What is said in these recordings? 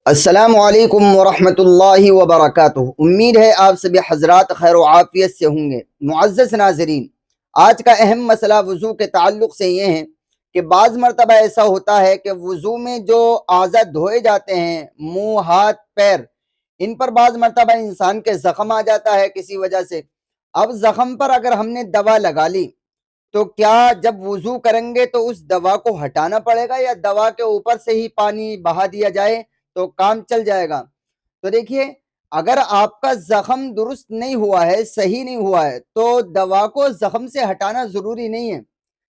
السلام علیکم ورحمۃ اللہ وبرکاتہ۔ امید ہے آپ سبھی حضرات خیر و عافیت سے ہوں گے۔ معزز ناظرین، آج کا اہم مسئلہ وضو کے تعلق سے یہ ہے کہ بعض مرتبہ ایسا ہوتا ہے کہ وضو میں جو اعضاء دھوئے جاتے ہیں، منہ، ہاتھ، پیر، ان پر بعض مرتبہ انسان کے زخم آ جاتا ہے کسی وجہ سے۔ اب زخم پر اگر ہم نے دوا لگا لی تو کیا جب وضو کریں گے تو اس دوا کو ہٹانا پڑے گا یا دوا کے اوپر سے ہی پانی بہا دیا جائے تو کام چل جائے گا؟ تو دیکھیے، اگر آپ کا زخم درست نہیں ہوا ہے، صحیح نہیں ہوا ہے، تو دوا کو زخم سے ہٹانا ضروری نہیں ہے،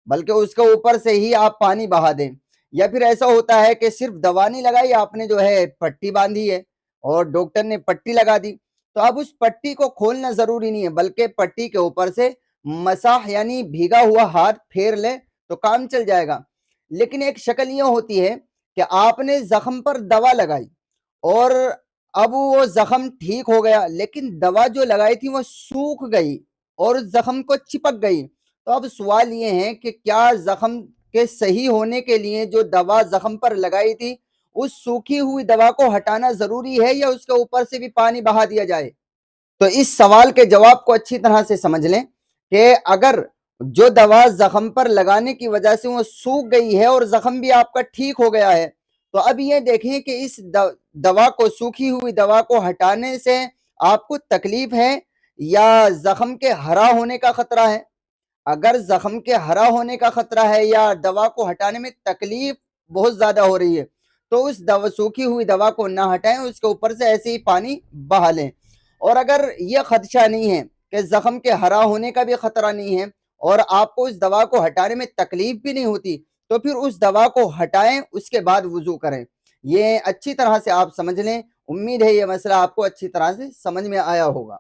بلکہ اس کے اوپر سے ہی آپ پانی بہا دیں۔ یا پھر ایسا ہوتا ہے کہ صرف دوا نہیں لگائی، آپ نے جو ہے پٹی باندھی ہے اور ڈاکٹر نے پٹی لگا دی، تو اب اس پٹی کو کھولنا ضروری نہیں ہے، بلکہ پٹی کے اوپر سے مسح یعنی بھیگا ہوا ہاتھ پھیر لے تو کام چل جائے گا۔ لیکن ایک شکل یہ ہوتی ہے کہ آپ نے زخم پر دوا لگائی اور اب وہ زخم ٹھیک ہو گیا، لیکن دوا جو لگائی تھی وہ سوکھ گئی اور زخم کو چپک گئی۔ تو اب سوال یہ ہے کہ کیا زخم کے صحیح ہونے کے لیے جو دوا زخم پر لگائی تھی، اس سوکھی ہوئی دوا کو ہٹانا ضروری ہے یا اس کے اوپر سے بھی پانی بہا دیا جائے؟ تو اس سوال کے جواب کو اچھی طرح سے سمجھ لیں کہ اگر جو دوا زخم پر لگانے کی وجہ سے وہ سوکھ گئی ہے اور زخم بھی آپ کا ٹھیک ہو گیا ہے، تو اب یہ دیکھیں کہ اس دوا کو، سوکھی ہوئی دوا کو ہٹانے سے آپ کو تکلیف ہے یا زخم کے ہرا ہونے کا خطرہ ہے۔ اگر زخم کے ہرا ہونے کا خطرہ ہے یا دوا کو ہٹانے میں تکلیف بہت زیادہ ہو رہی ہے، تو اس سوکھی ہوئی دوا کو نہ ہٹائیں، اس کے اوپر سے ایسے ہی پانی بہا لیں۔ اور اگر یہ خدشہ نہیں ہے کہ زخم کے ہرا ہونے کا بھی خطرہ نہیں ہے اور آپ کو اس دوا کو ہٹانے میں تکلیف بھی نہیں ہوتی، تو پھر اس دوا کو ہٹائیں، اس کے بعد وضو کریں۔ یہ اچھی طرح سے آپ سمجھ لیں۔ امید ہے یہ مسئلہ آپ کو اچھی طرح سے سمجھ میں آیا ہوگا۔